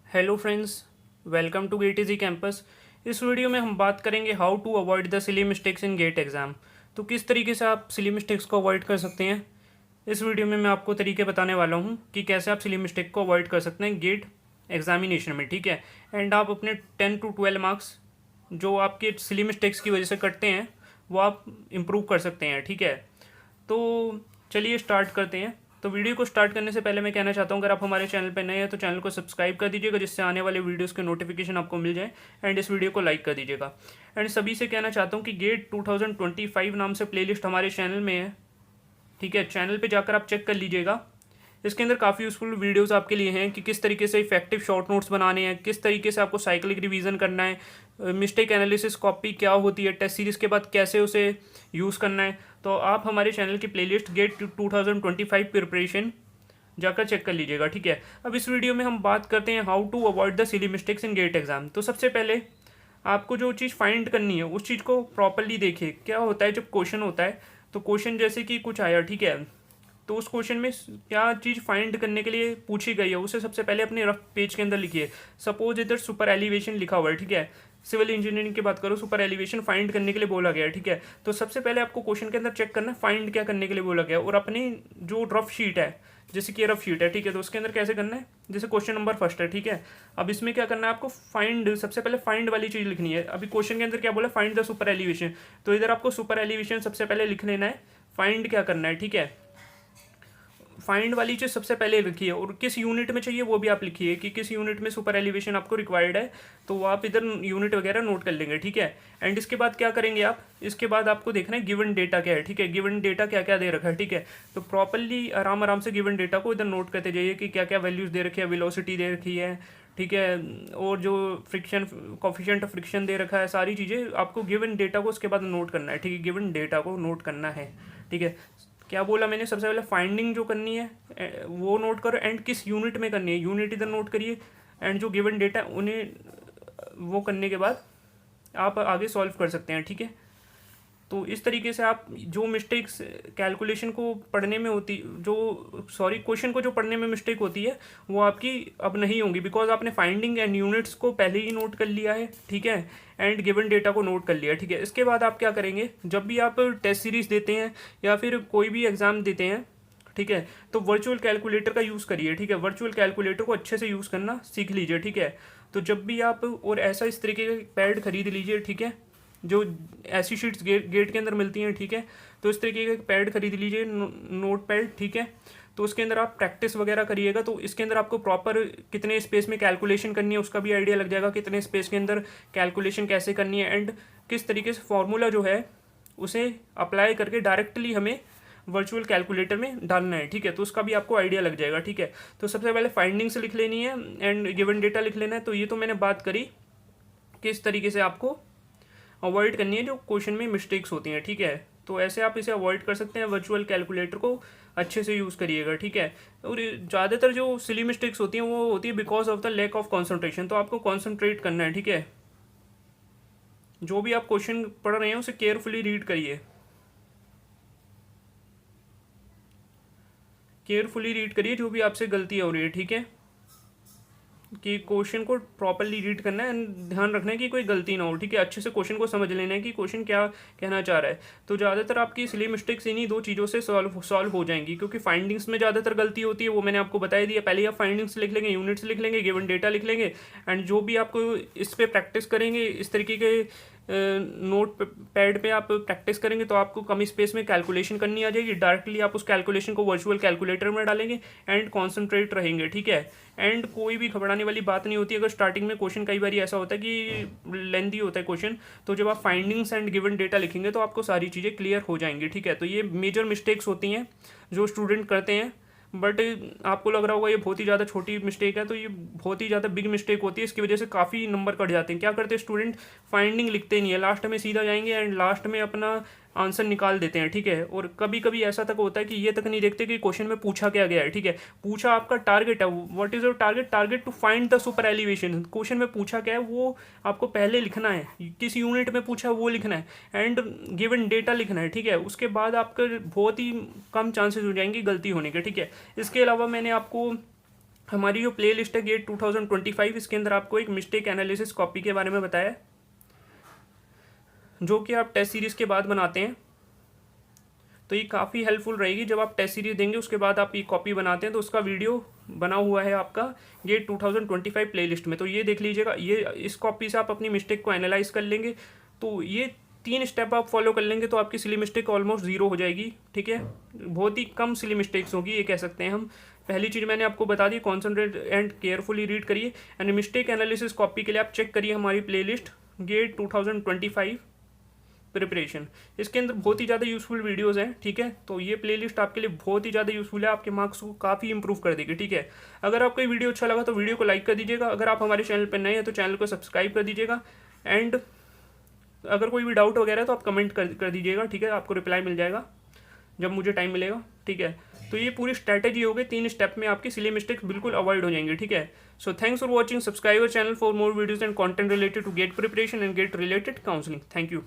Hello friends, welcome to GATE easy campus. इस video में हम बात करेंगे how to avoid the silly mistakes in GATE exam. तो किस तरीके से आप सिली मिस्टेक्स को अवॉइड कर सकते हैं। इस वीडियो में मैं आपको तरीके बताने वाला हूँ कि कैसे आप सिली मिस्टेक को अवॉइड कर सकते हैं गेट एग्जामिनेशन में, ठीक है। एंड आप अपने 10 to 12 मार्क्स जो आपके सिली मिस्टेक्स की वजह से कटते हैं वो आप इम्प्रूव कर सकते हैं, ठीक है। तो चलिए स्टार्ट करते हैं। तो वीडियो को स्टार्ट करने से पहले मैं कहना चाहता हूँ, अगर आप हमारे चैनल पर नए हैं तो चैनल को सब्सक्राइब कर दीजिएगा, जिससे आने वाले वीडियोस के नोटिफिकेशन आपको मिल जाए। एंड इस वीडियो को लाइक कर दीजिएगा। एंड सभी से कहना चाहता हूँ कि गेट 2025 नाम से प्लेलिस्ट हमारे चैनल में है, ठीक है। चैनल पे जाकर आप चेक कर लीजिएगा। इसके अंदर काफ़ी यूज़फुल वीडियोस आपके लिए हैं कि किस तरीके से इफेक्टिव शॉर्ट नोट्स बनाने हैं, किस तरीके से आपको साइक्लिक रिवीजन करना है, मिस्टेक एनालिसिस कॉपी क्या होती है, टेस्ट सीरीज़ के बाद कैसे उसे यूज़ करना है। तो आप हमारे चैनल की प्लेलिस्ट गेट 2025 प्रिपरेशन जाकर चेक कर लीजिएगा, ठीक है। अब इस वीडियो में हम बात करते हैं how to avoid the silly mistakes in GATE exam. तो सबसे पहले आपको जो चीज़ फाइंड करनी है उस चीज़ को प्रॉपरली देखिए। क्या होता है जब क्वेश्चन होता है, तो क्वेश्चन जैसे कि कुछ आया, ठीक है, तो उस क्वेश्चन में क्या चीज़ फाइंड करने के लिए पूछी गई है उसे सबसे पहले अपने रफ पेज के अंदर लिखिए। सपोज इधर सुपर एलिवेशन लिखा हुआ है, ठीक है। सिविल इंजीनियरिंग की बात करो, सुपर एलिवेशन फाइंड करने के लिए बोला गया है, ठीक है। तो सबसे पहले आपको क्वेश्चन के अंदर चेक करना फाइंड क्या करने के लिए बोला गया है, और अपनी जो रफ शीट है, जैसे कि रफ शीट है, ठीक है, तो उसके अंदर कैसे करना है। जैसे क्वेश्चन नंबर फर्स्ट है, ठीक है। अब इसमें क्या करना है आपको, फाइंड, सबसे पहले फाइंड वाली चीज़ लिखनी है। अभी क्वेश्चन के अंदर क्या बोला, फाइंड द सुपर एलिवेशन, तो इधर आपको सुपर एलिवेशन सबसे पहले लिख लेना है। फाइंड क्या करना है, ठीक है। फाइंड वाली चीज़ सबसे पहले लिखिए, और किस यूनिट में चाहिए वो भी आप लिखिए कि किस यूनिट में सुपर एलिवेशन आपको रिक्वायर्ड है। तो वो आप इधर यूनिट वगैरह नोट कर लेंगे, ठीक है। एंड इसके बाद क्या करेंगे आप, इसके बाद आपको देखना है गिवन डेटा क्या है, ठीक है। गिवन डेटा क्या क्या दे रखा है, ठीक है। तो प्रॉपरली आराम आराम से गिवन डेटा को इधर नोट करते जाइए कि क्या क्या वैल्यूज़ दे रखी है, वेलोसिटी दे रखी है, ठीक है, और जो फ्रिक्शन कॉफिशिएंट ऑफ फ्रिक्शन दे रखा है, सारी चीज़ें आपको गिवन डेटा को उसके बाद नोट करना है, ठीक है। गिवन डेटा को नोट करना है, ठीक है। क्या बोला मैंने, सबसे पहले फाइंडिंग जो करनी है वो नोट करो, एंड किस यूनिट में करनी है यूनिट इधर नोट करिए। एंड जो गिवन डेटा उन्हें वो करने के बाद आप आगे सॉल्व कर सकते हैं, ठीक है। तो इस तरीके से आप जो मिस्टेक्स कैलकुलेशन को पढ़ने में होती, जो सॉरी क्वेश्चन को जो पढ़ने में मिस्टेक होती है वो आपकी अब नहीं होंगी, बिकॉज आपने फाइंडिंग एंड यूनिट्स को पहले ही नोट कर लिया है, ठीक है। एंड गिवन डेटा को नोट कर लिया, ठीक है। इसके बाद आप क्या करेंगे, जब भी आप टेस्ट सीरीज देते हैं या फिर कोई भी एग्ज़ाम देते हैं, ठीक है, तो वर्चुअल कैलकुलेटर का यूज़ करिए, ठीक है। वर्चुअल कैलकुलेटर को अच्छे से यूज़ करना सीख लीजिए, ठीक है। तो जब भी आप, और ऐसा इस तरीके का पैड खरीद लीजिए, ठीक है, जो ऐसी शीट्स गेट के अंदर मिलती हैं, ठीक है। तो इस तरीके का पैड खरीद लीजिए, नोट पैड, ठीक है। तो उसके अंदर आप प्रैक्टिस वगैरह करिएगा, तो इसके अंदर आपको प्रॉपर कितने स्पेस में कैलकुलेशन करनी है उसका भी आइडिया लग जाएगा, कितने स्पेस के अंदर कैलकुलेशन कैसे करनी है, एंड किस तरीके से फॉर्मूला जो है उसे अप्लाई करके डायरेक्टली हमें वर्चुअल कैलकुलेटर में डालना है, ठीक है। तो उसका भी आपको आइडिया लग जाएगा, ठीक है। तो सबसे पहले फाइंडिंग्स लिख लेनी है एंड गिवन डेटा लिख लेना है। तो ये तो मैंने बात करी किस तरीके से आपको अवॉइड करनी है जो क्वेश्चन में मिस्टेक्स होती हैं, ठीक है। तो ऐसे आप इसे अवॉइड कर सकते हैं, वर्चुअल कैलकुलेटर को अच्छे से यूज़ करिएगा, ठीक है। और ज़्यादातर जो सिली मिस्टेक्स होती हैं वो होती है because of the lack of concentration. तो आपको कॉन्सेंट्रेट करना है, ठीक है। जो भी आप क्वेश्चन पढ़ रहे हैं उसे केयरफुली रीड करिए, केयरफुली रीड करिए जो भी आपसे गलती हो रही है, ठीक है। कि क्वेश्चन को प्रॉपरली रीड करना है एंड ध्यान रखना है कि कोई गलती ना हो, ठीक है। अच्छे से क्वेश्चन को समझ लेना है कि क्वेश्चन क्या कहना चाह रहा है। तो ज़्यादातर आपकी सिली मिस्टेक्स इन्हीं दो चीज़ों से सॉल्व हो जाएंगी, क्योंकि फाइंडिंग्स में ज़्यादातर गलती होती है, वो मैंने आपको बता दिया। पहले आप फाइंडिंग्स लिख लेंगे, यूनिट्स लिख लेंगे, गिवन डेटा लिख लेंगे, एंड जो भी आपको इस पर प्रैक्टिस करेंगे, इस तरीके के नोट पैड पे आप प्रैक्टिस करेंगे, तो आपको कम स्पेस में कैलकुलेशन करनी आ जाएगी। डायरेक्टली आप उस कैलकुलेशन को वर्चुअल कैलकुलेटर में डालेंगे एंड कॉन्सेंट्रेट रहेंगे, ठीक है। एंड कोई भी घबराने वाली बात नहीं होती। अगर स्टार्टिंग में क्वेश्चन कई बार ऐसा होता है कि लेंथी होता है क्वेश्चन, तो जब आप फाइंडिंग्स एंड गिवन डेटा लिखेंगे तो आपको सारी चीज़ें क्लियर हो जाएंगी, ठीक है। तो ये मेजर मिस्टेक्स होती हैं जो स्टूडेंट करते हैं, बट आपको लग रहा होगा ये बहुत ही ज़्यादा छोटी मिस्टेक है, तो ये बहुत ही ज़्यादा बिग मिस्टेक होती है। इसकी वजह से काफ़ी नंबर कट जाते हैं। क्या करते हैं स्टूडेंट, फाइंडिंग लिखते नहीं है, लास्ट में सीधा जाएंगे एंड लास्ट में अपना आंसर निकाल देते हैं, ठीक है। और कभी कभी ऐसा तक होता है कि ये तक नहीं देखते कि क्वेश्चन में पूछा क्या गया है, ठीक है। पूछा आपका टारगेट है, what is your target, target to find the super elevation. Question में पूछा क्या है वो आपको पहले लिखना है, किस यूनिट में पूछा है वो लिखना है, एंड गिवन डेटा लिखना है, ठीक है। उसके बाद आपके बहुत ही कम चांसेस हो जाएंगे गलती होने के, ठीक है। इसके अलावा मैंने आपको हमारी जो प्ले लिस्ट है गेट 2025, इसके अंदर आपको एक मिस्टेक एनालिसिस कॉपी के बारे में बताया है, जो कि आप टेस्ट सीरीज़ के बाद बनाते हैं। तो ये काफ़ी हेल्पफुल रहेगी। जब आप टेस्ट सीरीज देंगे उसके बाद आप ये कॉपी बनाते हैं, तो उसका वीडियो बना हुआ है आपका गेट 2025 प्लेलिस्ट में, तो ये देख लीजिएगा। ये इस कॉपी से आप अपनी मिस्टेक को एनालाइज कर लेंगे। तो ये 3 स्टेप आप फॉलो कर लेंगे तो आपकी सिली मिस्टेक ऑलमोस्ट ज़ीरो हो जाएगी। ठीक है, बहुत ही कम सिली मिस्टेक्स होगी, ये कह सकते हैं हम। पहली चीज़ मैंने आपको बता दी, कॉन्सेंट्रेट एंड केयरफुली रीड करिए। एंड मिस्टेक एनालिसिस कॉपी के लिए आप चेक करिए हमारी प्लेलिस्ट गेट 2025 प्रिपरेशन। इसके अंदर बहुत ही ज़्यादा यूज़फुल वीडियोस हैं। ठीक है, तो ये प्लेलिस्ट आपके लिए बहुत ही ज़्यादा यूज़फुल है, आपके मार्क्स को काफ़ी इंप्रूव कर देगी। ठीक है, अगर आपको ये वीडियो अच्छा लगा तो वीडियो को लाइक कर दीजिएगा। अगर आप हमारे चैनल पर नए हैं तो चैनल को सब्सक्राइब कर दीजिएगा। एंड अगर कोई भी डाउट वगैरह है तो आप कमेंट कर दीजिएगा। ठीक है, आपको रिप्लाई मिल जाएगा जब मुझे टाइम मिलेगा। ठीक है, तो ये पूरी स्ट्रैटेजी हो गई, 3 स्टेप में आपकी सिली मिस्टेक्स बिल्कुल अवॉइड हो जाएंगी। ठीक है, so thanks for watching, subscribe our channel for more videos and content related to GATE preparation and GATE related counselling. Thank you.